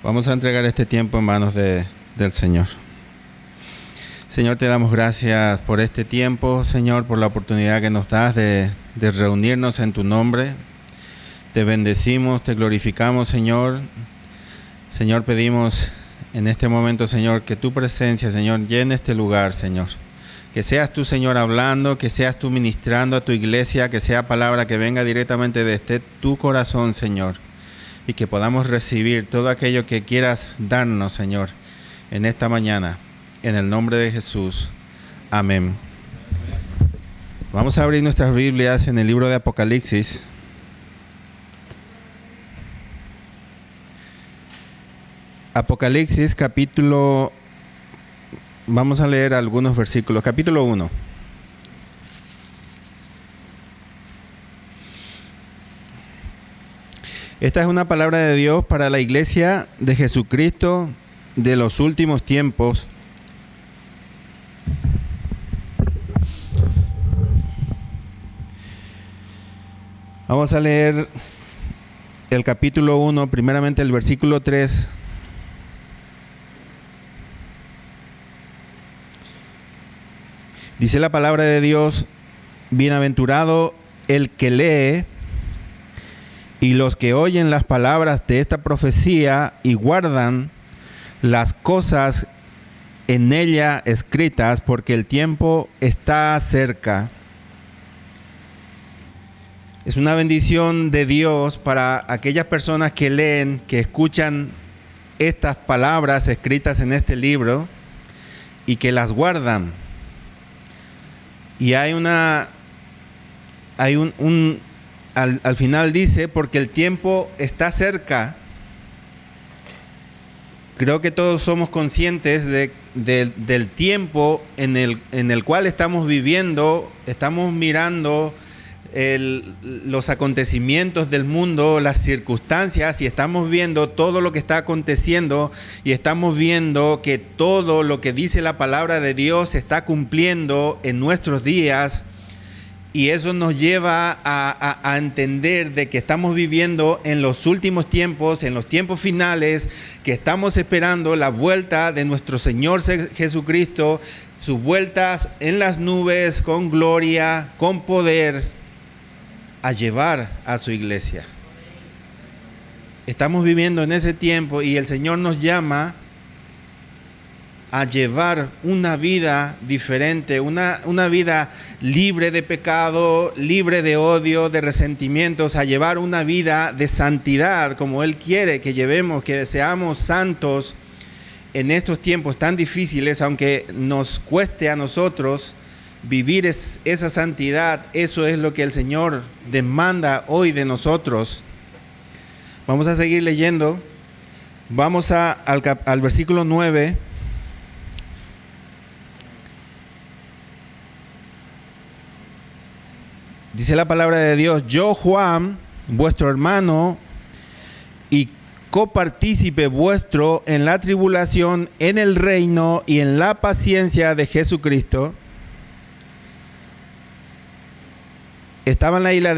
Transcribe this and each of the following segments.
Vamos a entregar este tiempo en manos del Señor. Señor, te damos gracias por este tiempo, Señor, por la oportunidad que nos das de reunirnos en tu nombre. Te bendecimos, te glorificamos, Señor. Señor, pedimos en este momento, Señor, que tu presencia, Señor, llene este lugar, Señor. Que seas tú, Señor, hablando, que seas tú ministrando a tu iglesia, que sea palabra que venga directamente desde tu corazón, Señor. Y que podamos recibir todo aquello que quieras darnos, Señor, en esta mañana. En el nombre de Jesús. Amén. Vamos a abrir nuestras Biblias en el libro de Apocalipsis. Apocalipsis capítulo... Vamos a leer algunos versículos. Capítulo 1. Esta es una palabra de Dios para la iglesia de Jesucristo de los últimos tiempos. Vamos a leer el capítulo 1, primeramente el versículo 3. Dice la palabra de Dios: bienaventurado el que lee y los que oyen las palabras de esta profecía y guardan las cosas en ella escritas, porque el tiempo está cerca. Es una bendición de Dios para aquellas personas que leen, que escuchan estas palabras escritas en este libro y que las guardan. Y al final dice, porque el tiempo está cerca. Creo que todos somos conscientes del tiempo en el cual estamos viviendo. Estamos mirando los acontecimientos del mundo, las circunstancias, y estamos viendo todo lo que está aconteciendo, y estamos viendo que todo lo que dice la palabra de Dios se está cumpliendo en nuestros días. Y eso nos lleva a entender de que estamos viviendo en los últimos tiempos, en los tiempos finales, que estamos esperando la vuelta de nuestro Señor Jesucristo, su vuelta en las nubes, con gloria, con poder, a llevar a su iglesia. Estamos viviendo en ese tiempo y el Señor nos llama a llevar una vida diferente, una vida libre de pecado, libre de odio, de resentimientos, a llevar una vida de santidad como Él quiere que llevemos, que seamos santos en estos tiempos tan difíciles, aunque nos cueste a nosotros vivir esa santidad. Eso es lo que el Señor demanda hoy de nosotros. Vamos a seguir leyendo. Vamos al versículo 9. Dice la palabra de Dios: yo, Juan, vuestro hermano y copartícipe vuestro en la tribulación, en el reino y en la paciencia de Jesucristo. Estaba en la isla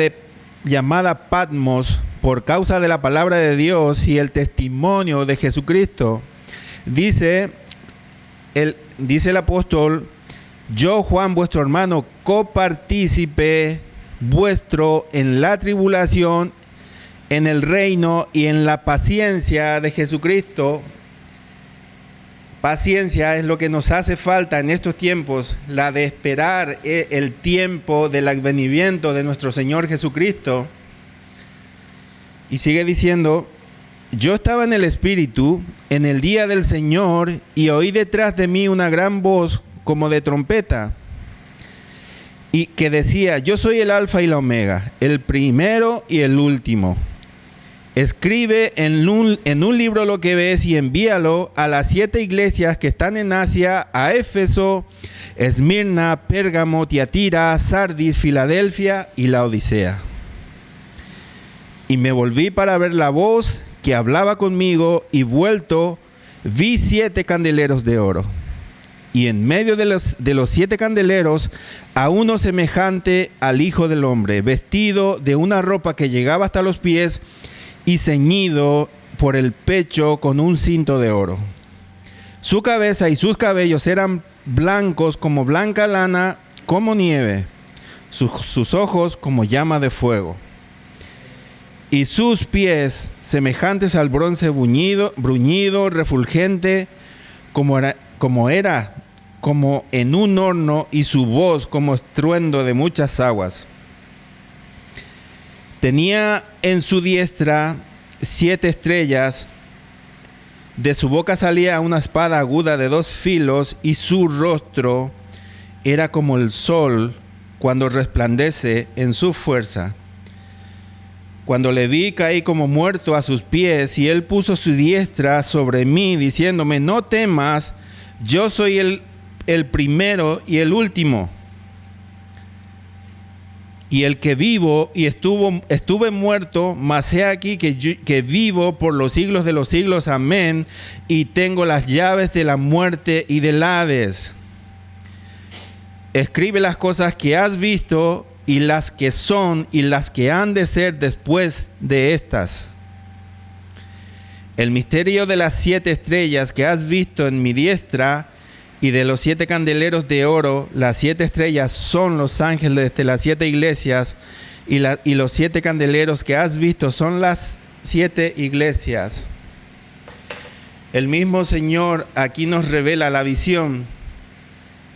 llamada Patmos por causa de la palabra de Dios y el testimonio de Jesucristo. Dice el apóstol: yo, Juan, vuestro hermano, copartícipe vuestro en la tribulación, en el reino y en la paciencia de Jesucristo. Paciencia es lo que nos hace falta en estos tiempos, la de esperar el tiempo del advenimiento de nuestro Señor Jesucristo. Y sigue diciendo: yo estaba en el Espíritu en el día del Señor y oí detrás de mí una gran voz como de trompeta, y que decía: yo soy el Alfa y la Omega, el primero y el último. Escribe en un libro lo que ves y envíalo a las 7 iglesias que están en Asia, a Éfeso, Esmirna, Pérgamo, Tiatira, Sardis, Filadelfia y Laodicea. Y me volví para ver la voz que hablaba conmigo, y vuelto vi 7 candeleros de oro. Y en medio de los 7 candeleros, a uno semejante al Hijo del Hombre, vestido de una ropa que llegaba hasta los pies y ceñido por el pecho con un cinto de oro. Su cabeza y sus cabellos eran blancos como blanca lana, como nieve, sus ojos como llama de fuego, y sus pies semejantes al bronce bruñido, refulgente, como en un horno, y su voz como estruendo de muchas aguas. Tenía en su diestra 7 estrellas, de su boca salía una espada aguda de 2 filos, y su rostro era como el sol cuando resplandece en su fuerza. Cuando le vi, caí como muerto a sus pies, y él puso su diestra sobre mí, diciéndome: no temas, yo soy el primero y el último, y el que vivo, y estuve muerto, mas he aquí que vivo por los siglos de los siglos. Amén. Y tengo las llaves de la muerte y del Hades. Escribe las cosas que has visto, y las que son, y las que han de ser después de estas. El misterio de las 7 estrellas que has visto en mi diestra, y de los 7 candeleros de oro. Las 7 estrellas son los ángeles de las 7 iglesias, y los 7 candeleros que has visto son las 7 iglesias. El mismo Señor aquí nos revela la visión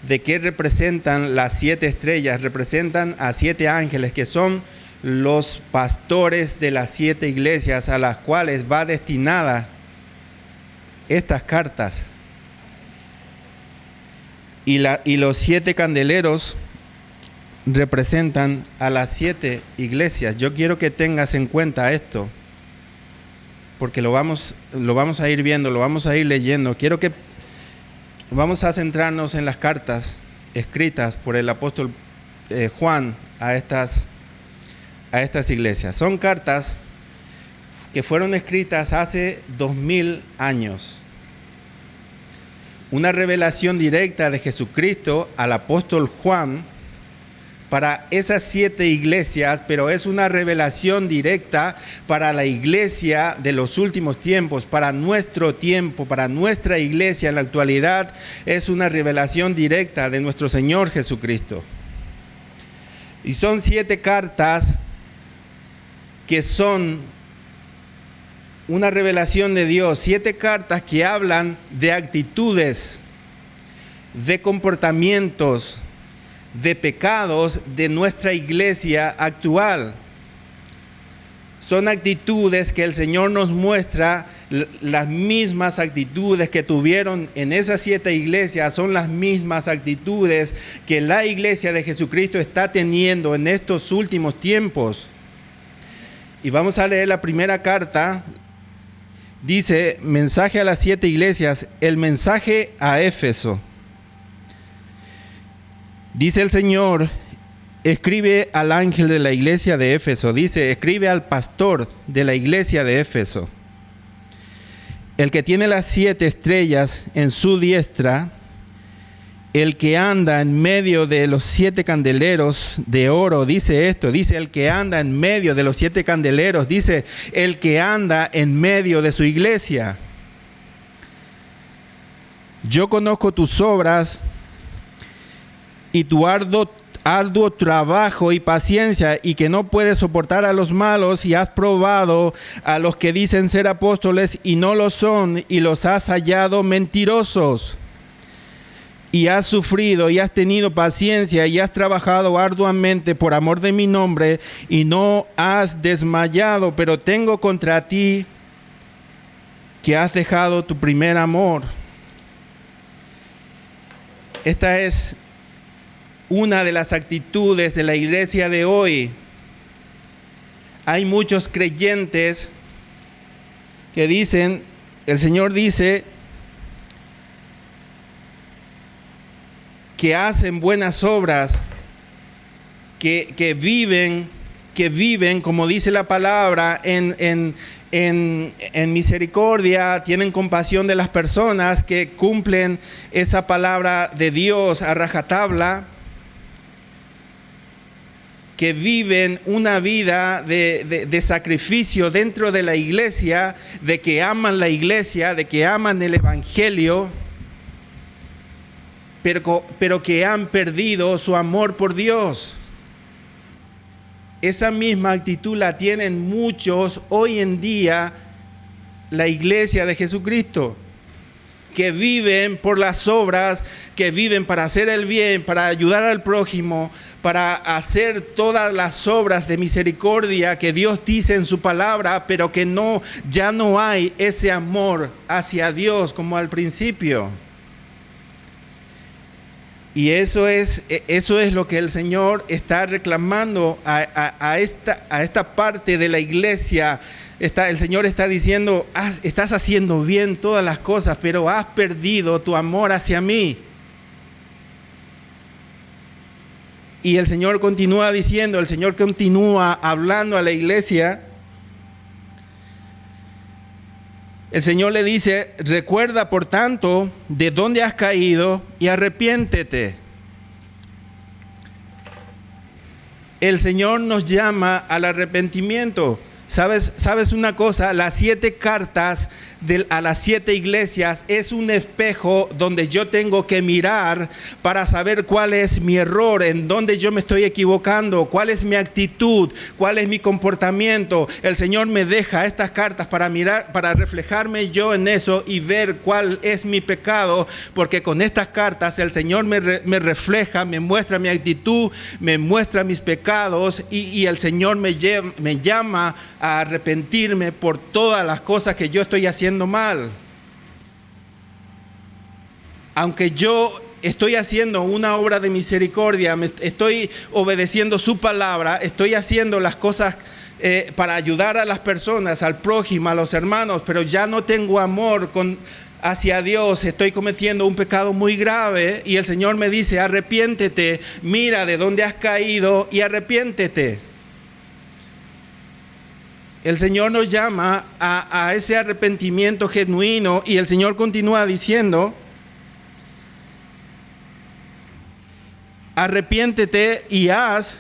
de qué representan las 7 estrellas. Representan a 7 ángeles, que son los pastores de las 7 iglesias, a las cuales va destinada estas cartas. Y los 7 candeleros representan a las 7 iglesias. Yo quiero que tengas en cuenta esto, porque lo vamos a ir viendo, lo vamos a ir leyendo. Vamos a centrarnos en las cartas escritas por el apóstol Juan a estas iglesias. Son cartas que fueron escritas hace 2000 años. Una revelación directa de Jesucristo al apóstol Juan para esas 7 iglesias, pero es una revelación directa para la iglesia de los últimos tiempos, para nuestro tiempo, para nuestra iglesia en la actualidad. Es una revelación directa de nuestro Señor Jesucristo. Y son 7 cartas que son una revelación de Dios, 7 cartas que hablan de actitudes, de comportamientos, de pecados de nuestra iglesia actual. Son actitudes que el Señor nos muestra, las mismas actitudes que tuvieron en esas 7 iglesias, son las mismas actitudes que la iglesia de Jesucristo está teniendo en estos últimos tiempos. Y vamos a leer la primera carta. Dice: mensaje a las 7 iglesias, el mensaje a Éfeso. Dice el Señor: escribe al ángel de la iglesia de Éfeso. Dice: escribe al pastor de la iglesia de Éfeso, el que tiene las 7 estrellas en su diestra, el que anda en medio de los 7 candeleros de oro. Dice esto, dice el que anda en medio de los 7 candeleros, dice el que anda en medio de su iglesia. Yo conozco tus obras y tu arduo trabajo y paciencia, y que no puedes soportar a los malos, y has probado a los que dicen ser apóstoles y no lo son, y los has hallado mentirosos. Y has sufrido y has tenido paciencia y has trabajado arduamente por amor de mi nombre y no has desmayado, pero tengo contra ti que has dejado tu primer amor. Esta es una de las actitudes de la iglesia de hoy. Hay muchos creyentes que dicen, el Señor dice, que hacen buenas obras, que viven, como dice la palabra, en misericordia, tienen compasión de las personas, que cumplen esa palabra de Dios a rajatabla. que viven una vida de sacrificio dentro de la iglesia, de que aman la iglesia, de que aman el evangelio, pero que han perdido su amor por Dios. Esa misma actitud la tienen muchos hoy en día, la iglesia de Jesucristo, que viven por las obras, que viven para hacer el bien, para ayudar al prójimo, para hacer todas las obras de misericordia que Dios dice en su palabra, pero que ya no hay ese amor hacia Dios como al principio. Y eso es lo que el Señor está reclamando a esta parte de la iglesia. El Señor está diciendo, estás haciendo bien todas las cosas, pero has perdido tu amor hacia mí. Y el Señor continúa diciendo, el Señor continúa hablando a la iglesia. El Señor le dice, recuerda por tanto de dónde has caído y arrepiéntete. El Señor nos llama al arrepentimiento. ¿Sabes una cosa? Las 7 cartas a las 7 iglesias es un espejo donde yo tengo que mirar para saber cuál es mi error, en dónde yo me estoy equivocando, cuál es mi actitud, cuál es mi comportamiento. El Señor me deja estas cartas para mirar, para reflejarme yo en eso y ver cuál es mi pecado, porque con estas cartas el Señor me refleja, me muestra mi actitud, me muestra mis pecados y el Señor me llama a arrepentirme por todas las cosas que yo estoy haciendo mal. Aunque yo estoy haciendo una obra de misericordia, estoy obedeciendo su palabra, estoy haciendo las cosas para ayudar a las personas, al prójimo, a los hermanos, pero ya no tengo amor hacia Dios, estoy cometiendo un pecado muy grave y el Señor me dice, arrepiéntete, mira de dónde has caído y arrepiéntete. El Señor nos llama a ese arrepentimiento genuino y el Señor continúa diciendo, arrepiéntete y haz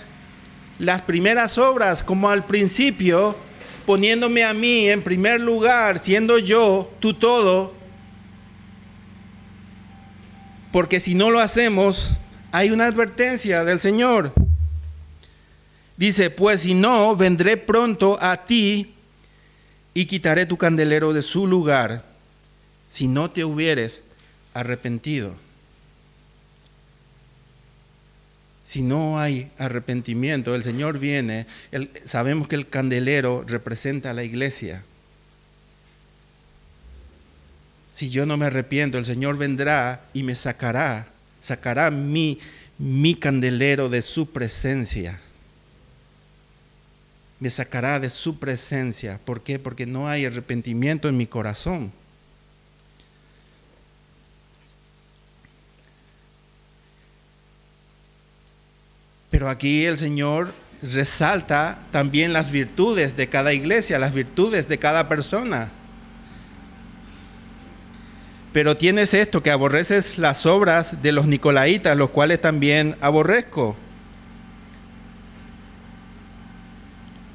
las primeras obras como al principio, poniéndome a mí en primer lugar, siendo yo tu todo, porque si no lo hacemos, hay una advertencia del Señor. Dice, pues si no, vendré pronto a ti y quitaré tu candelero de su lugar, si no te hubieres arrepentido. Si no hay arrepentimiento, el Señor viene, sabemos que el candelero representa a la iglesia. Si yo no me arrepiento, el Señor vendrá y me sacará mi candelero de su presencia. Me sacará de su presencia. ¿Por qué? Porque no hay arrepentimiento en mi corazón. Pero aquí el Señor resalta también las virtudes de cada iglesia, las virtudes de cada persona. Pero tienes esto, que aborreces las obras de los nicolaitas, los cuales también aborrezco.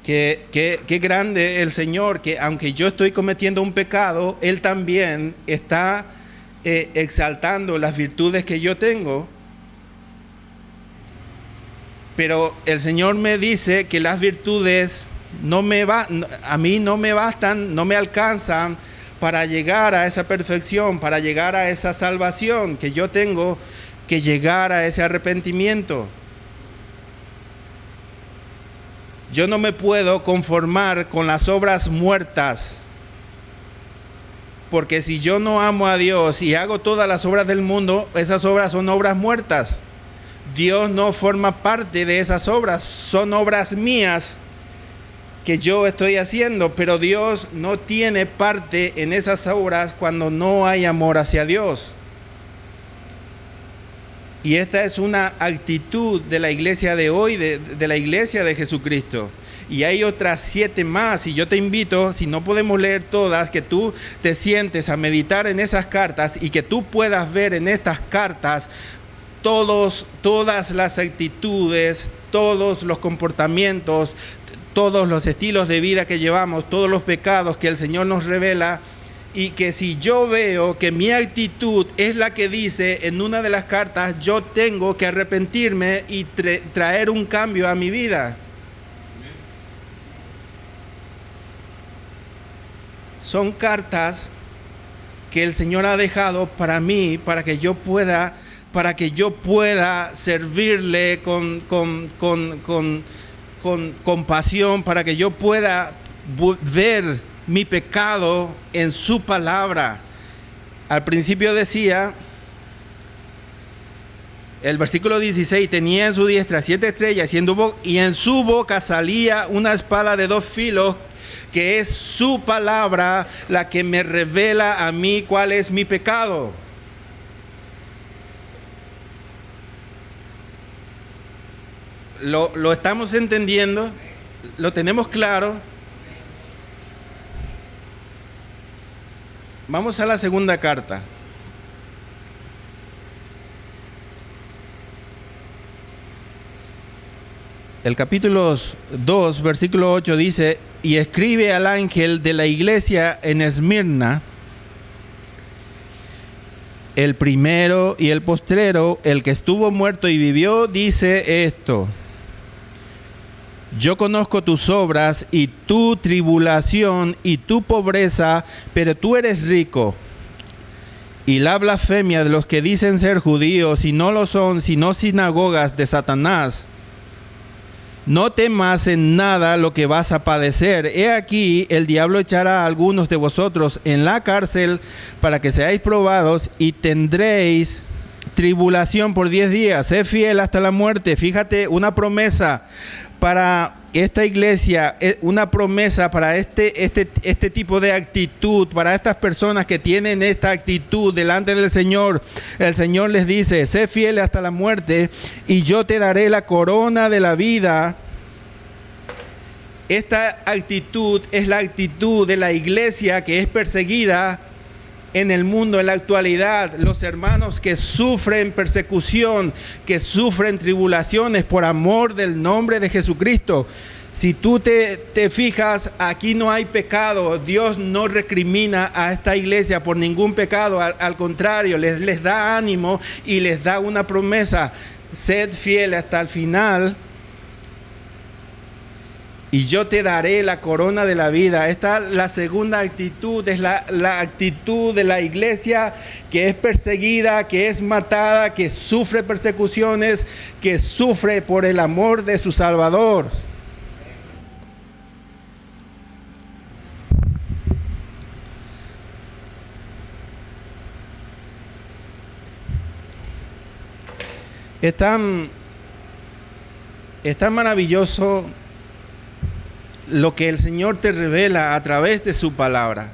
Qué grande el Señor, que aunque yo estoy cometiendo un pecado, Él también está exaltando las virtudes que yo tengo. Pero el Señor me dice que las virtudes a mí no me bastan, no me alcanzan para llegar a esa perfección, para llegar a esa salvación, que yo tengo que llegar a ese arrepentimiento. Yo no me puedo conformar con las obras muertas, porque si yo no amo a Dios y hago todas las obras del mundo, esas obras son obras muertas. Dios no forma parte de esas obras, son obras mías que yo estoy haciendo, pero Dios no tiene parte en esas obras cuando no hay amor hacia Dios. Y esta es una actitud de la iglesia de hoy, de la iglesia de Jesucristo. Y hay otras 7 más, y yo te invito, si no podemos leer todas, que tú te sientes a meditar en esas cartas y que tú puedas ver en estas cartas todas las actitudes, todos los comportamientos, todos los estilos de vida que llevamos, todos los pecados que el Señor nos revela, y que si yo veo que mi actitud es la que dice en una de las cartas, yo tengo que arrepentirme y traer un cambio a mi vida. Son cartas que el Señor ha dejado para mí, para que yo pueda servirle con compasión, para que yo pueda ver mi pecado en su palabra. Al principio decía, el versículo 16, tenía en su diestra 7 estrellas y en su boca salía una espada de 2 filos, que es su palabra la que me revela a mí cuál es mi pecado. ¿Lo estamos entendiendo? ¿Lo tenemos claro? Vamos a la segunda carta. El capítulo 2, versículo 8 dice: y escribe al ángel de la iglesia en Esmirna, el primero y el postrero, el que estuvo muerto y vivió, dice esto: yo conozco tus obras y tu tribulación y tu pobreza, pero tú eres rico. Y la blasfemia de los que dicen ser judíos y no lo son, sino sinagogas de Satanás. No temas en nada lo que vas a padecer. He aquí, el diablo echará a algunos de vosotros en la cárcel para que seáis probados y tendréis tribulación por 10 días. Sé fiel hasta la muerte. Fíjate, una promesa para esta iglesia, una promesa para este tipo de actitud, para estas personas que tienen esta actitud delante del Señor. El Señor les dice: sé fiel hasta la muerte y yo te daré la corona de la vida. Esta actitud es la actitud de la iglesia que es perseguida en el mundo en la actualidad. Los hermanos que sufren persecución, que sufren tribulaciones por amor del nombre de Jesucristo. Si tú te fijas, aquí no hay pecado. Dios no recrimina a esta iglesia por ningún pecado. Al contrario, les da ánimo y les da una promesa: sed fiel hasta el final y yo te daré la corona de la vida. Esta, la segunda actitud, es la actitud de la iglesia que es perseguida, que es matada, que sufre persecuciones, que sufre por el amor de su Salvador. Es tan maravilloso lo que el Señor te revela a través de su palabra.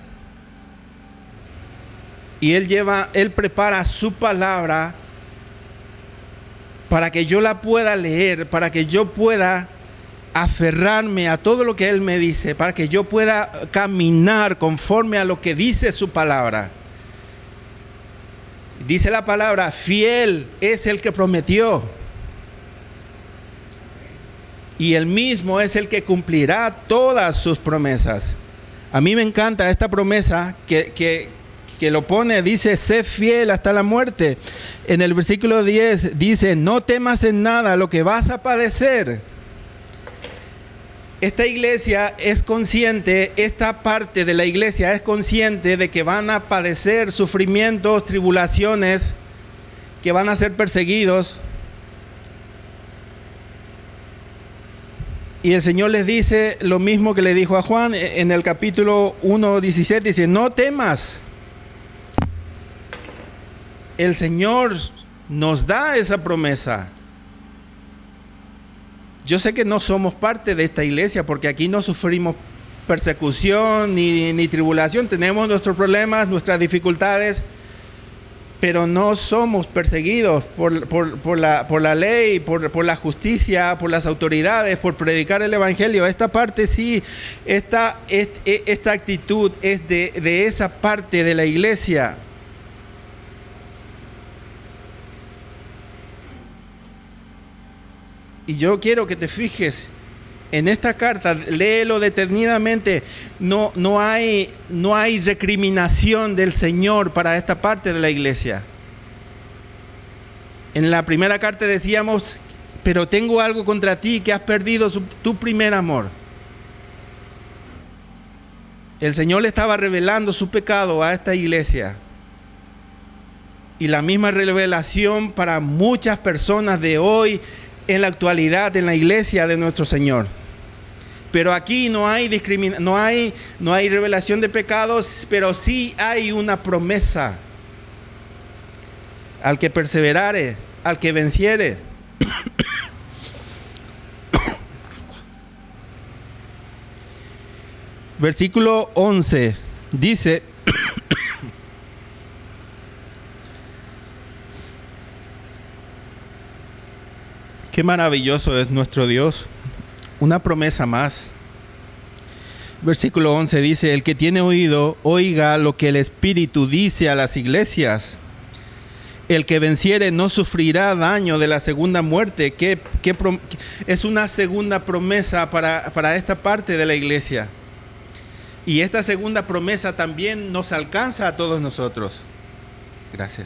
Y Él prepara su palabra para que yo la pueda leer, para que yo pueda aferrarme a todo lo que Él me dice, para que yo pueda caminar conforme a lo que dice su palabra. Dice la palabra: fiel es el que prometió, y Él mismo es el que cumplirá todas sus promesas. A mí me encanta esta promesa que lo pone, dice: sé fiel hasta la muerte. En el versículo 10 dice: no temas en nada lo que vas a padecer. Esta iglesia es consciente, esta parte de la iglesia es consciente de que van a padecer sufrimientos, tribulaciones, que van a ser perseguidos. Y el Señor les dice lo mismo que le dijo a Juan en el capítulo 1:17, dice: no temas. El Señor nos da esa promesa. Yo sé que no somos parte de esta iglesia porque aquí no sufrimos persecución ni tribulación. Tenemos nuestros problemas, nuestras dificultades, pero no somos perseguidos por la ley, por la justicia, por las autoridades, por predicar el evangelio. Esta parte sí, esta actitud es de esa parte de la iglesia. Y yo quiero que te fijes en esta carta, léelo detenidamente. No hay recriminación del Señor para esta parte de la iglesia. En la primera carta decíamos, pero tengo algo contra ti, que has perdido tu primer amor. El Señor le estaba revelando su pecado a esta iglesia. Y la misma revelación para muchas personas de hoy, en la actualidad, en la iglesia de nuestro Señor. Pero aquí no hay revelación de pecados, pero sí hay una promesa. Al que perseverare, al que venciere. Versículo 11 dice: qué maravilloso es nuestro Dios. Una promesa más. Versículo 11 dice: el que tiene oído, oiga lo que el Espíritu dice a las iglesias. El que venciere no sufrirá daño de la segunda muerte. Que es una segunda promesa para esta parte de la iglesia. Y esta segunda promesa también nos alcanza a todos nosotros. Gracias.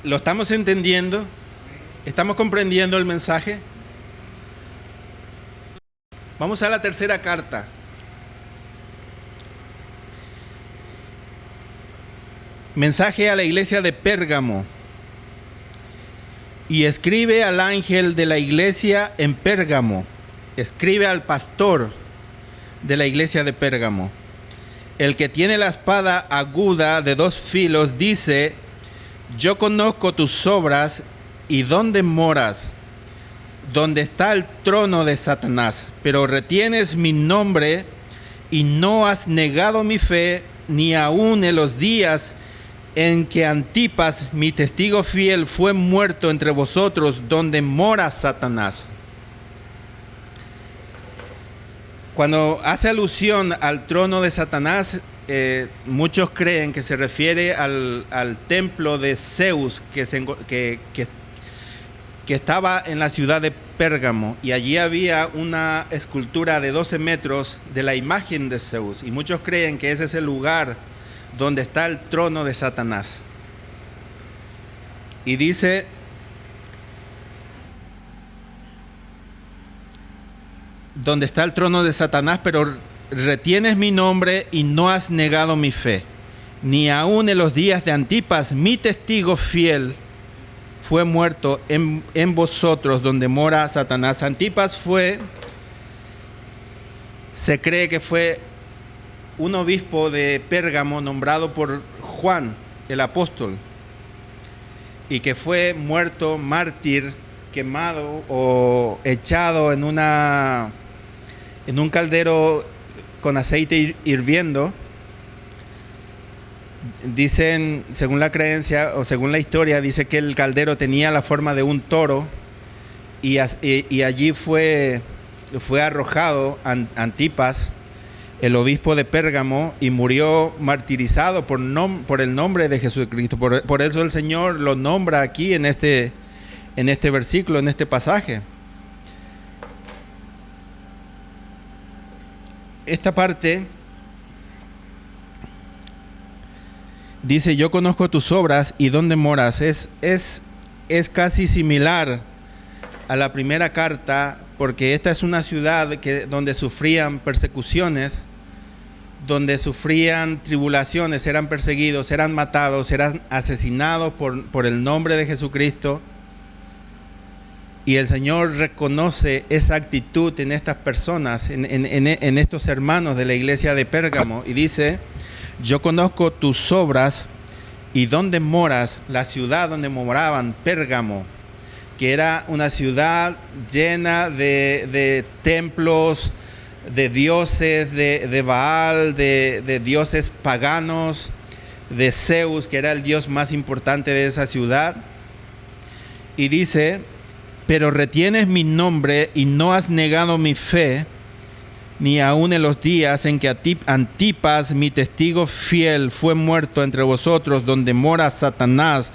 ¿Lo estamos entendiendo? ¿Estamos comprendiendo el mensaje? Vamos a la tercera carta. Mensaje a la iglesia de Pérgamo. Y escribe al ángel de la iglesia en Pérgamo. Escribe al pastor de la iglesia de Pérgamo. El que tiene la espada aguda de 2 filos dice: yo conozco tus obras y dónde moras, donde está el trono de Satanás, pero retienes mi nombre y no has negado mi fe, ni aun en los días en que Antipas, mi testigo fiel, fue muerto entre vosotros, donde mora Satanás. Cuando hace alusión al trono de Satanás, muchos creen que se refiere al templo de Zeus que estaba en la ciudad de Pérgamo, y allí había una escultura de 12 metros de la imagen de Zeus, y muchos creen que ese es el lugar donde está el trono de Satanás. Y dice: donde está el trono de Satanás, pero retienes mi nombre y no has negado mi fe, ni aun en los días de Antipas, mi testigo fiel, fue muerto en vosotros, donde mora Satanás. Antipas se cree que fue un obispo de Pérgamo nombrado por Juan, el apóstol, y que fue muerto, mártir, quemado o echado en un caldero con aceite hirviendo. Dicen, según la creencia o según la historia, dice que el caldero tenía la forma de un toro, y allí fue arrojado Antipas, el obispo de Pérgamo, y murió martirizado por el nombre de Jesucristo. Por eso el Señor lo nombra aquí en este versículo, en este pasaje. Esta parte dice: yo conozco tus obras y dónde moras. Es casi similar a la primera carta, porque esta es una ciudad donde sufrían persecuciones, donde sufrían tribulaciones, eran perseguidos, eran matados, eran asesinados por el nombre de Jesucristo. Y el Señor reconoce esa actitud en estas personas, en estos hermanos de la iglesia de Pérgamo, y dice: yo conozco tus obras y dónde moras, la ciudad donde moraban, Pérgamo, que era una ciudad llena de templos, de dioses, de Baal, de dioses paganos, de Zeus, que era el dios más importante de esa ciudad. Y dice: pero retienes mi nombre y no has negado mi fe, ni aun en los días en que Antipas, mi testigo fiel, fue muerto entre vosotros, donde mora Satanás.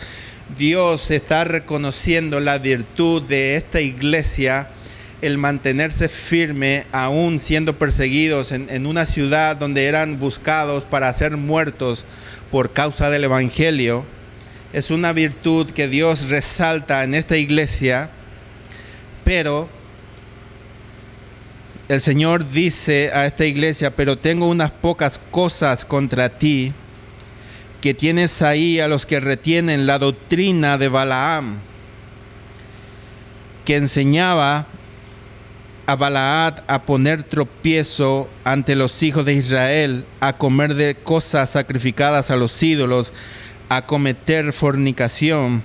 Dios está reconociendo la virtud de esta iglesia, el mantenerse firme, aún siendo perseguidos en una ciudad donde eran buscados para ser muertos por causa del Evangelio. Es una virtud que Dios resalta en esta iglesia, pero el Señor dice a esta iglesia: pero tengo unas pocas cosas contra ti, que tienes ahí a los que retienen la doctrina de Balaam, que enseñaba a Balaad a poner tropiezo ante los hijos de Israel, a comer de cosas sacrificadas a los ídolos, a cometer fornicación.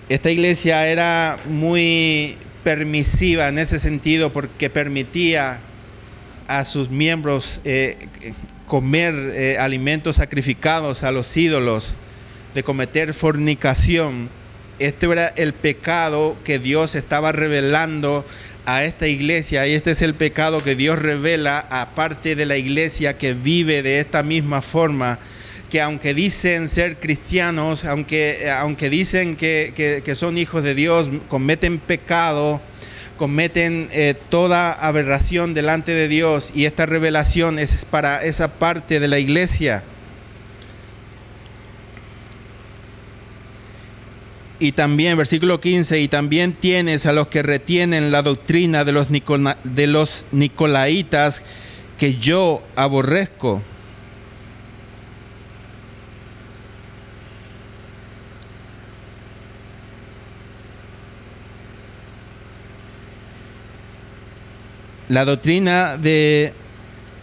Esta iglesia era muy permisiva en ese sentido, porque permitía a sus miembros comer alimentos sacrificados a los ídolos, de cometer fornicación. Este era el pecado que Dios estaba revelando a esta iglesia, y este es el pecado que Dios revela a parte de la iglesia que vive de esta misma forma, que aunque dicen ser cristianos, aunque dicen que son hijos de Dios, cometen pecado, cometen toda aberración delante de Dios, y esta revelación es para esa parte de la iglesia. Y también, versículo 15, y también tienes a los que retienen la doctrina de los nicolaitas, que yo aborrezco. La doctrina de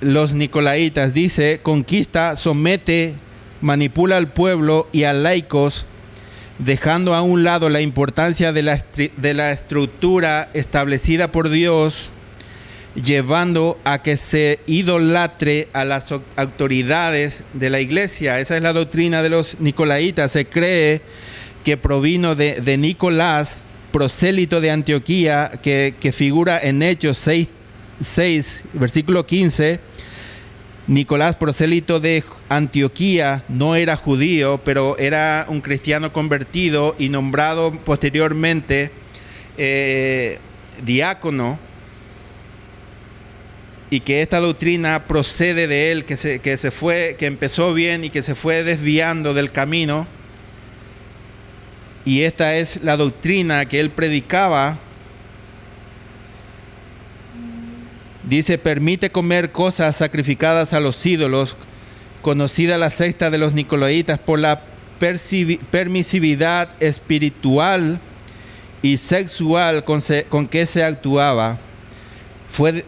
los nicolaitas dice: conquista, somete, manipula al pueblo y a laicos, dejando a un lado la importancia de la estructura establecida por Dios, llevando a que se idolatre a las autoridades de la iglesia. Esa es la doctrina de los nicolaitas. Se cree que provino de Nicolás, prosélito de Antioquía, que figura en Hechos 6, versículo 15. Nicolás, prosélito de Antioquía, no era judío, pero era un cristiano convertido y nombrado posteriormente diácono, y que esta doctrina procede de él, que empezó bien y que se fue desviando del camino. Y esta es la doctrina que él predicaba. Dice: permite comer cosas sacrificadas a los ídolos, conocida la secta de los nicolaitas por la permisividad espiritual y sexual con que se actuaba. Fue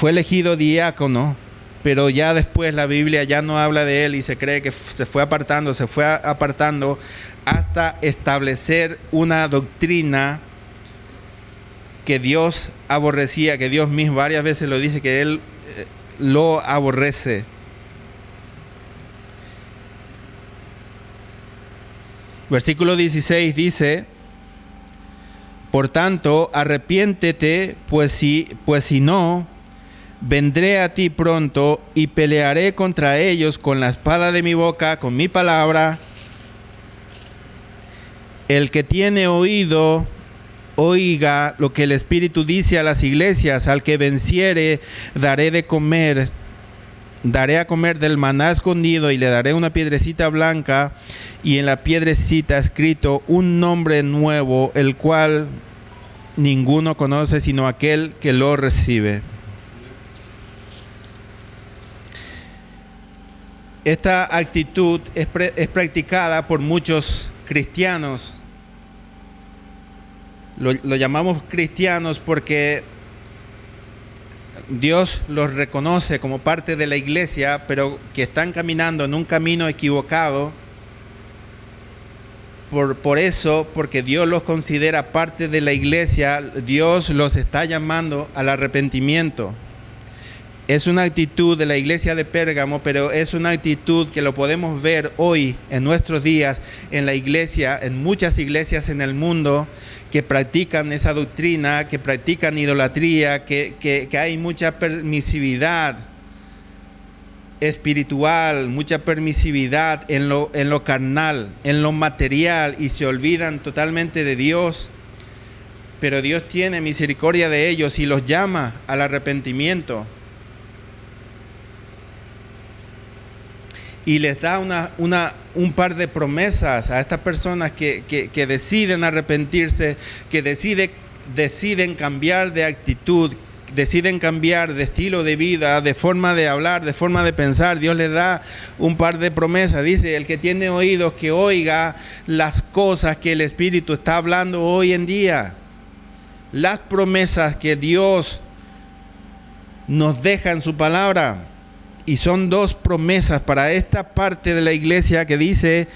elegido diácono, pero ya después la Biblia ya no habla de él, y se cree que se fue apartando hasta establecer una doctrina que Dios aborrecía, que Dios mismo varias veces lo dice, que Él lo aborrece. Versículo 16 dice: por tanto, arrepiéntete, pues si no, vendré a ti pronto y pelearé contra ellos con la espada de mi boca, con mi palabra. El que tiene oído, oiga lo que el Espíritu dice a las iglesias. Al que venciere, daré a comer del maná escondido, y le daré una piedrecita blanca, y en la piedrecita escrito un nombre nuevo, el cual ninguno conoce sino aquel que lo recibe. Esta actitud es practicada por muchos cristianos. Lo llamamos cristianos porque Dios los reconoce como parte de la iglesia, pero que están caminando en un camino equivocado. Por eso, porque Dios los considera parte de la iglesia, Dios los está llamando al arrepentimiento. Es una actitud de la iglesia de Pérgamo, pero es una actitud que lo podemos ver hoy en nuestros días en la iglesia, en muchas iglesias en el mundo que practican esa doctrina, que practican idolatría, que hay mucha permisividad espiritual, mucha permisividad en lo carnal, en lo material, y se olvidan totalmente de Dios. Pero Dios tiene misericordia de ellos y los llama al arrepentimiento. Y les da un par de promesas a estas personas que deciden arrepentirse, que deciden cambiar de actitud, deciden cambiar de estilo de vida, de forma de hablar, de forma de pensar. Dios les da un par de promesas. Dice, el que tiene oídos que oiga las cosas que el Espíritu está hablando hoy en día. Las promesas que Dios nos deja en su palabra. Y son dos promesas para esta parte de la iglesia que dice,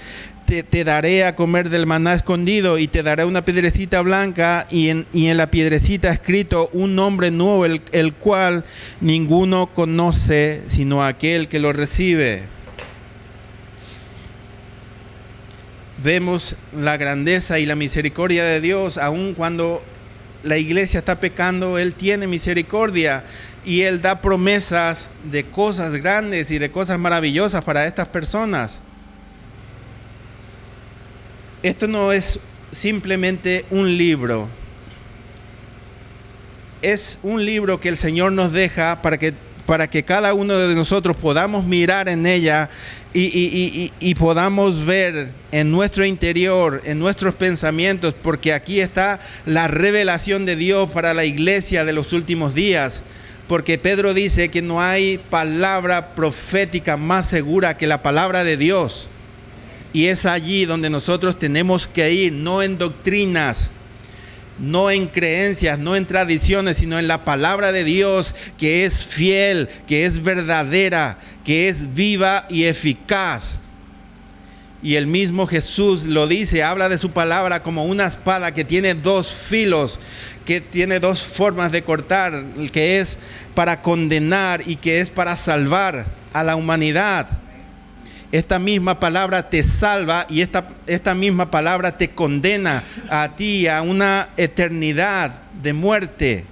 te daré a comer del maná escondido y te daré una piedrecita blanca y en la piedrecita escrito un nombre nuevo, el cual ninguno conoce sino aquel que lo recibe. Vemos la grandeza y la misericordia de Dios, aun cuando la iglesia está pecando, Él tiene misericordia. Y Él da promesas de cosas grandes y de cosas maravillosas para estas personas. Esto no es simplemente un libro. Es un libro que el Señor nos deja para que cada uno de nosotros podamos mirar en ella y podamos ver en nuestro interior, en nuestros pensamientos, porque aquí está la revelación de Dios para la iglesia de los últimos días. Porque Pedro dice que no hay palabra profética más segura que la palabra de Dios. Y es allí donde nosotros tenemos que ir, no en doctrinas, no en creencias, no en tradiciones, sino en la palabra de Dios, que es fiel, que es verdadera, que es viva y eficaz. Y el mismo Jesús lo dice, habla de su palabra como una espada que tiene dos filos, que tiene dos formas de cortar, que es para condenar y que es para salvar a la humanidad. Esta misma palabra te salva y esta misma palabra te condena a ti a una eternidad de muerte.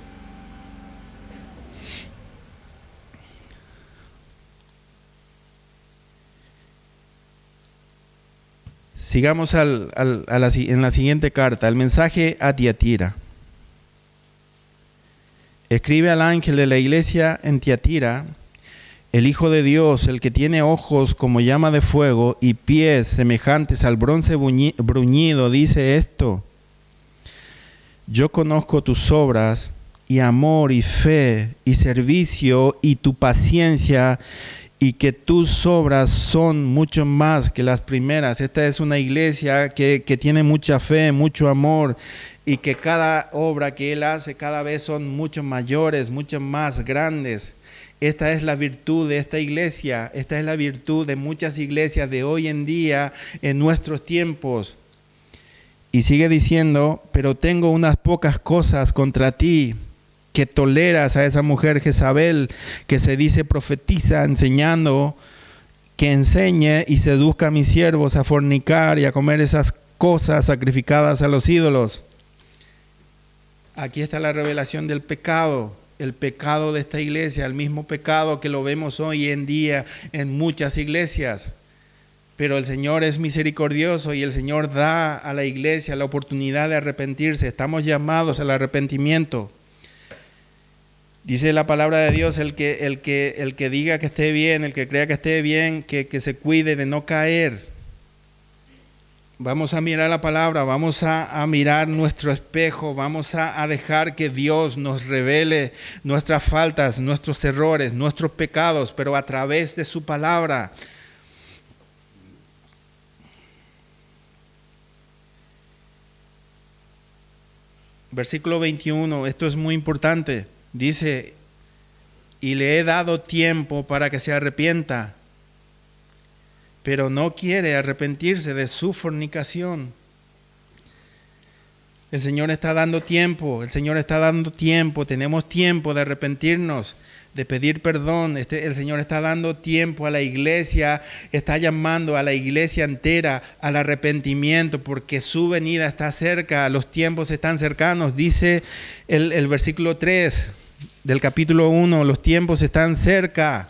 Sigamos en la siguiente carta, el mensaje a Tiatira. Escribe al ángel de la iglesia en Tiatira, el Hijo de Dios, el que tiene ojos como llama de fuego y pies semejantes al bronce bruñido, dice esto: yo conozco tus obras y amor y fe y servicio y tu paciencia, y que tus obras son mucho más que las primeras. Esta es una iglesia que tiene mucha fe, mucho amor, y que cada obra que Él hace cada vez son mucho mayores, mucho más grandes. Esta es la virtud de esta iglesia, esta es la virtud de muchas iglesias de hoy en día, en nuestros tiempos. Y sigue diciendo, pero tengo unas pocas cosas contra ti, que toleras a esa mujer Jezabel, que se dice profetiza, enseñando, que enseñe y seduzca a mis siervos a fornicar y a comer esas cosas sacrificadas a los ídolos. Aquí está la revelación del pecado, el pecado de esta iglesia, el mismo pecado que lo vemos hoy en día en muchas iglesias. Pero el Señor es misericordioso y el Señor da a la iglesia la oportunidad de arrepentirse. Estamos llamados al arrepentimiento. Dice la palabra de Dios, el que diga que esté bien, el que crea que esté bien, que se cuide de no caer. Vamos a mirar la palabra, vamos a mirar nuestro espejo, vamos a dejar que Dios nos revele nuestras faltas, nuestros errores, nuestros pecados, pero a través de su palabra. Versículo 21, esto es muy importante. Dice, y le he dado tiempo para que se arrepienta, pero no quiere arrepentirse de su fornicación. El Señor está dando tiempo, tenemos tiempo de arrepentirnos, de pedir perdón. El Señor está dando tiempo a la iglesia, está llamando a la iglesia entera al arrepentimiento, porque su venida está cerca, los tiempos están cercanos. Dice el versículo 3 del capítulo 1, los tiempos están cerca.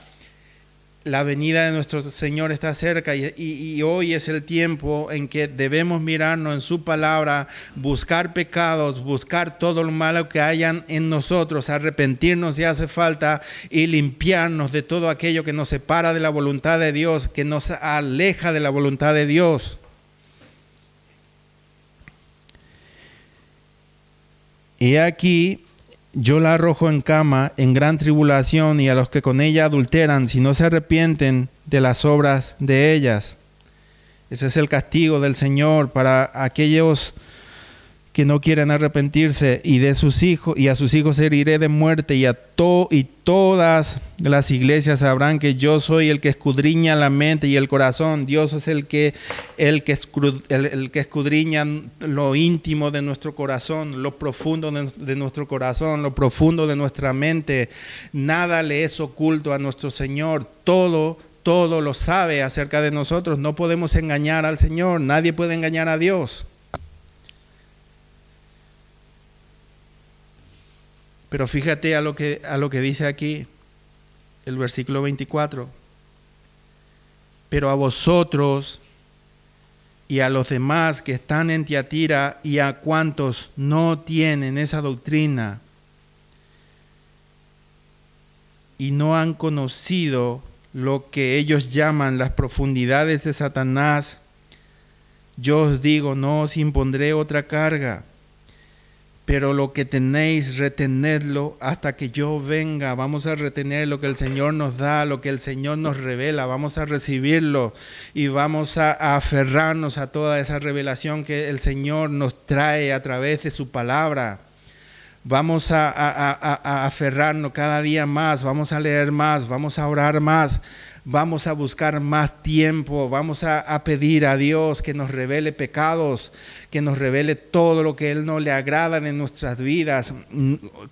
La venida de nuestro Señor está cerca y hoy es el tiempo en que debemos mirarnos en su palabra, buscar pecados, buscar todo lo malo que hayan en nosotros, arrepentirnos si hace falta y limpiarnos de todo aquello que nos separa de la voluntad de Dios, que nos aleja de la voluntad de Dios. Y aquí yo la arrojo en cama, en gran tribulación, y a los que con ella adulteran, si no se arrepienten de las obras de ellas. Ese es el castigo del Señor para aquellos que no quieren arrepentirse, y de sus hijos, y a sus hijos heriré de muerte, y todas las iglesias sabrán que yo soy el que escudriña la mente y el corazón. Dios es el que escudriña lo íntimo de nuestro corazón, lo profundo de nuestro corazón, lo profundo de nuestra mente. Nada le es oculto a nuestro Señor. Todo lo sabe acerca de nosotros. No podemos engañar al Señor. Nadie puede engañar a Dios. Pero fíjate a lo que dice aquí el versículo 24. Pero a vosotros y a los demás que están en Tiatira y a cuantos no tienen esa doctrina y no han conocido lo que ellos llaman las profundidades de Satanás, yo os digo, no os impondré otra carga. Pero lo que tenéis, retenedlo hasta que yo venga. Vamos a retener lo que el Señor nos da, lo que el Señor nos revela. Vamos a recibirlo y vamos a aferrarnos a toda esa revelación que el Señor nos trae a través de su palabra. Vamos a aferrarnos cada día más, vamos a leer más, vamos a orar más. Vamos a buscar más tiempo, vamos a pedir a Dios que nos revele pecados, que nos revele todo lo que Él no le agrada en nuestras vidas,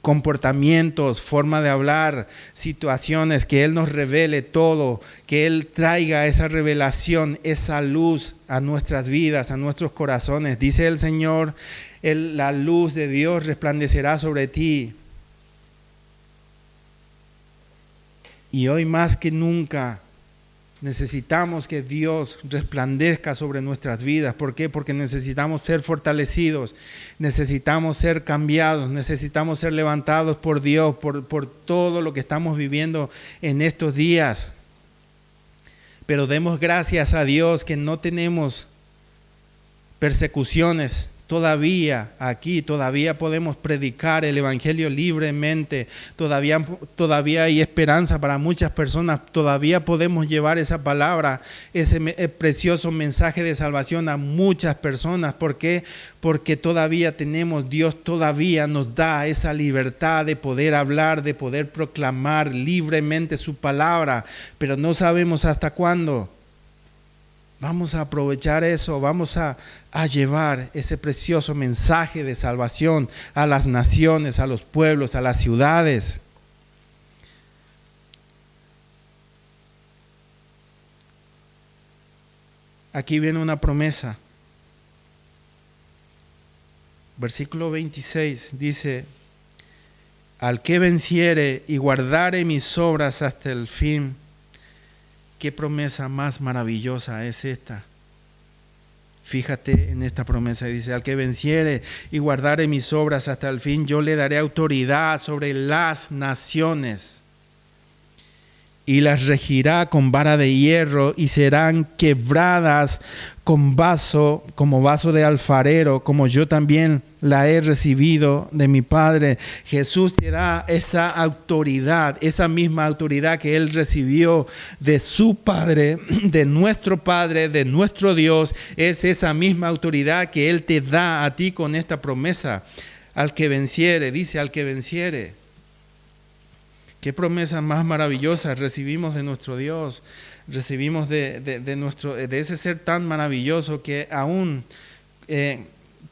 comportamientos, forma de hablar, situaciones, que Él nos revele todo, que Él traiga esa revelación, esa luz a nuestras vidas, a nuestros corazones. Dice el Señor, la luz de Dios resplandecerá sobre ti. Y hoy más que nunca necesitamos que Dios resplandezca sobre nuestras vidas. ¿Por qué? Porque necesitamos ser fortalecidos, necesitamos ser cambiados, necesitamos ser levantados por Dios, por todo lo que estamos viviendo en estos días. Pero demos gracias a Dios que no tenemos persecuciones. Todavía aquí, todavía podemos predicar el Evangelio libremente, todavía hay esperanza para muchas personas, todavía podemos llevar esa palabra, ese precioso mensaje de salvación a muchas personas. ¿Por qué? Porque todavía Dios todavía nos da esa libertad de poder hablar, de poder proclamar libremente su palabra, pero no sabemos hasta cuándo. Vamos a aprovechar eso, vamos a llevar ese precioso mensaje de salvación a las naciones, a los pueblos, a las ciudades. Aquí viene una promesa. Versículo 26 dice: al que venciere y guardare mis obras hasta el fin. ¿Qué promesa más maravillosa es esta? Fíjate en esta promesa, dice: al que venciere y guardare mis obras hasta el fin, yo le daré autoridad sobre las naciones y las regirá con vara de hierro y serán quebradas como vaso de alfarero, como yo también la he recibido de mi Padre. Jesús te da esa autoridad, esa misma autoridad que Él recibió de su Padre, de nuestro Dios. Es esa misma autoridad que Él te da a ti con esta promesa. Al que venciere, dice, al que venciere. Qué promesa más maravillosa recibimos de nuestro Dios, recibimos de ese ser tan maravilloso que aún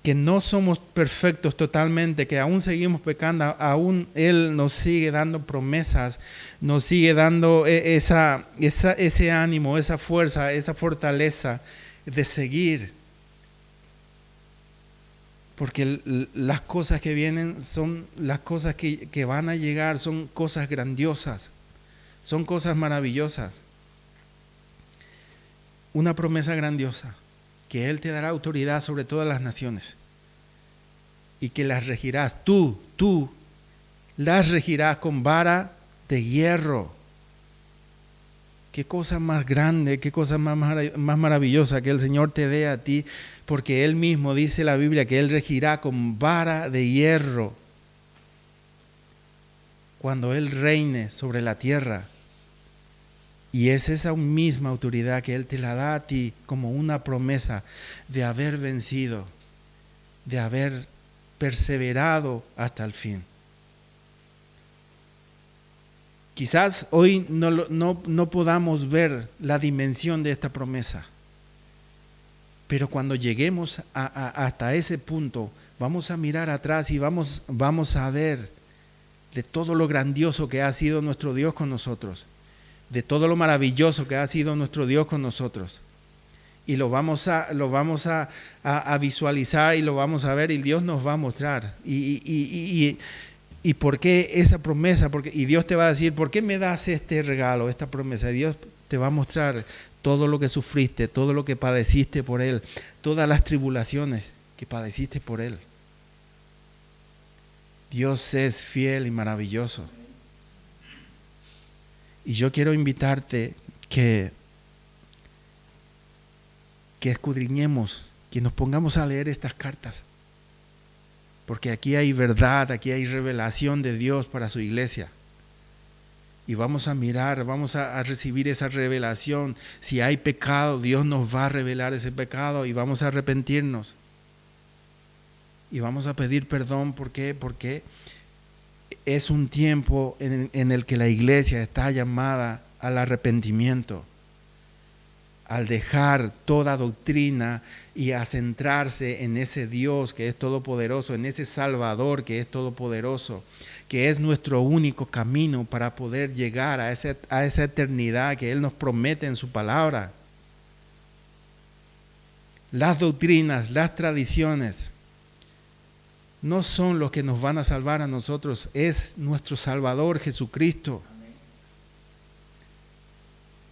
que no somos perfectos totalmente, que aún seguimos pecando, aún Él nos sigue dando promesas, nos sigue dando ese ánimo, esa fuerza, esa fortaleza de seguir. Porque las cosas que vienen son las cosas que van a llegar, son cosas grandiosas, son cosas maravillosas. Una promesa grandiosa, que Él te dará autoridad sobre todas las naciones y que las regirás, tú las regirás con vara de hierro. Qué cosa más grande, qué cosa más maravillosa que el Señor te dé a ti, porque Él mismo dice en la Biblia que Él regirá con vara de hierro cuando Él reine sobre la tierra. Y es esa misma autoridad que Él te la da a ti como una promesa de haber vencido, de haber perseverado hasta el fin. Quizás hoy no podamos ver la dimensión de esta promesa, pero cuando lleguemos hasta ese punto, vamos a mirar atrás y vamos a ver de todo lo grandioso que ha sido nuestro Dios con nosotros, de todo lo maravilloso que ha sido nuestro Dios con nosotros. Y lo vamos a visualizar y lo vamos a ver y Dios nos va a mostrar. ¿Y por qué esa promesa? Y Dios te va a decir, ¿por qué me das este regalo, esta promesa? Y Dios te va a mostrar todo lo que sufriste, todo lo que padeciste por Él, todas las tribulaciones que padeciste por Él. Dios es fiel y maravilloso. Y yo quiero invitarte que escudriñemos, que nos pongamos a leer estas cartas. Porque aquí hay verdad, aquí hay revelación de Dios para su iglesia. Y vamos a mirar, vamos a recibir esa revelación. Si hay pecado, Dios nos va a revelar ese pecado y vamos a arrepentirnos. Y vamos a pedir perdón. ¿Por qué? Porque es un tiempo en el que la iglesia está llamada al arrepentimiento, al dejar toda doctrina y a centrarse en ese Dios que es todopoderoso, en ese Salvador que es todopoderoso, que es nuestro único camino para poder llegar a esa eternidad que Él nos promete en su palabra. Las doctrinas, las tradiciones no son los que nos van a salvar a nosotros, es nuestro Salvador Jesucristo.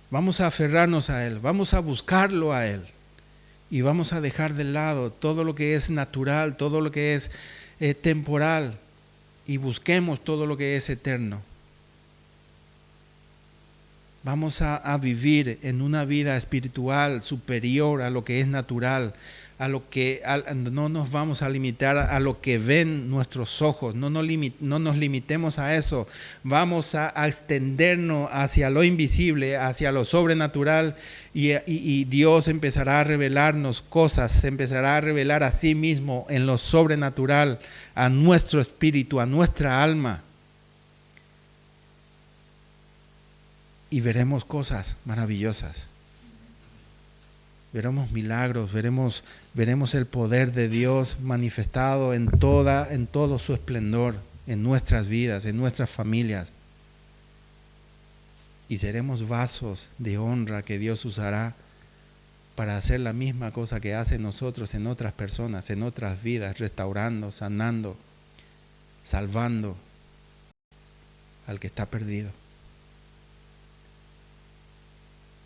Vamos a aferrarnos a Él, vamos a buscarlo a Él y vamos a dejar de lado todo lo que es natural, todo lo que es temporal y busquemos todo lo que es eterno. Vamos a vivir en una vida espiritual superior a lo que es natural, no nos vamos a limitar a lo que ven nuestros ojos, no nos limitemos a eso, vamos a extendernos hacia lo invisible, hacia lo sobrenatural y Dios empezará a revelarnos cosas, se empezará a revelar a sí mismo en lo sobrenatural, a nuestro espíritu, a nuestra alma. Y veremos cosas maravillosas. Veremos milagros, veremos el poder de Dios manifestado en todo su esplendor, en nuestras vidas, en nuestras familias. Y seremos vasos de honra que Dios usará para hacer la misma cosa que hace nosotros en otras personas, en otras vidas, restaurando, sanando, salvando al que está perdido.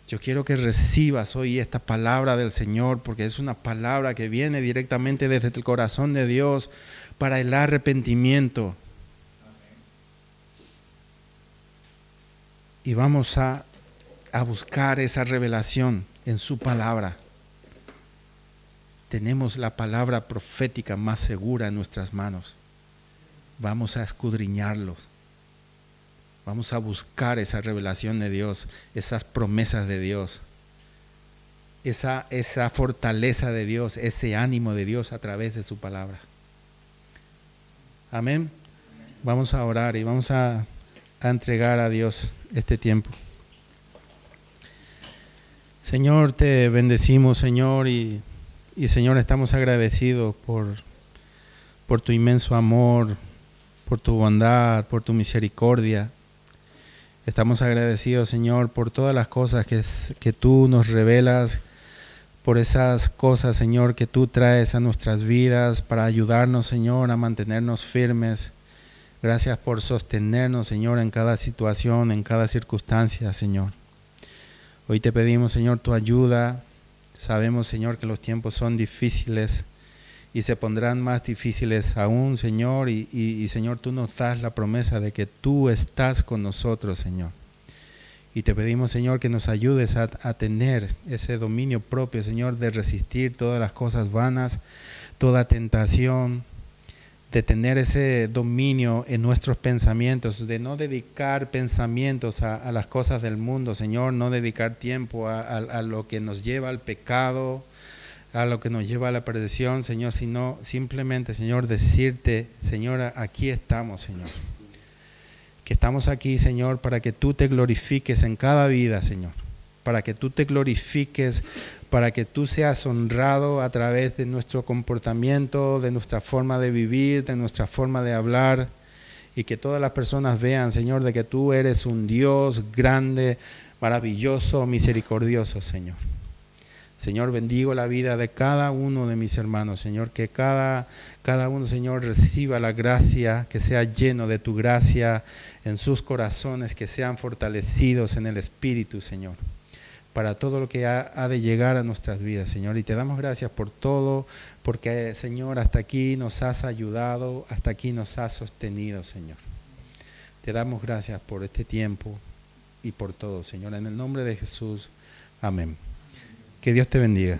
Yo quiero que recibas hoy esta palabra del Señor, porque es una palabra que viene directamente desde el corazón de Dios para el arrepentimiento. Y vamos a buscar esa revelación en su palabra. Tenemos la palabra profética más segura en nuestras manos. Vamos a escudriñarlos. Vamos a buscar esa revelación de Dios, esas promesas de Dios, esa fortaleza de Dios, ese ánimo de Dios a través de su palabra. Amén. Vamos a orar y vamos a entregar a Dios este tiempo. Señor, te bendecimos, Señor, y Y Señor, estamos agradecidos por tu inmenso amor, por tu bondad, por tu misericordia. Estamos agradecidos, Señor, por todas las cosas que tú nos revelas, por esas cosas, Señor, que tú traes a nuestras vidas para ayudarnos, Señor, a mantenernos firmes. Gracias por sostenernos, Señor, en cada situación, en cada circunstancia, Señor. Hoy te pedimos, Señor, tu ayuda. Sabemos, Señor, que los tiempos son difíciles y se pondrán más difíciles aún, Señor. Y Señor, tú nos das la promesa de que tú estás con nosotros, Señor. Y te pedimos, Señor, que nos ayudes a tener ese dominio propio, Señor, de resistir todas las cosas vanas, toda tentación, de tener ese dominio en nuestros pensamientos, de no dedicar pensamientos a las cosas del mundo, Señor, no dedicar tiempo a lo que nos lleva al pecado, a lo que nos lleva a la perdición, Señor, sino simplemente, Señor, decirte, Señor, aquí estamos, Señor. Que estamos aquí, Señor, para que tú te glorifiques en cada vida, Señor. Para que tú te glorifiques, para que tú seas honrado a través de nuestro comportamiento, de nuestra forma de vivir, de nuestra forma de hablar, y que todas las personas vean, Señor, de que tú eres un Dios grande, maravilloso, misericordioso, Señor. Señor, bendigo la vida de cada uno de mis hermanos, Señor, que cada uno, Señor, reciba la gracia, que sea lleno de tu gracia en sus corazones, que sean fortalecidos en el Espíritu, Señor, para todo lo que ha de llegar a nuestras vidas, Señor. Y te damos gracias por todo, porque, Señor, hasta aquí nos has ayudado, hasta aquí nos has sostenido, Señor. Te damos gracias por este tiempo y por todo, Señor. En el nombre de Jesús, amén. Que Dios te bendiga.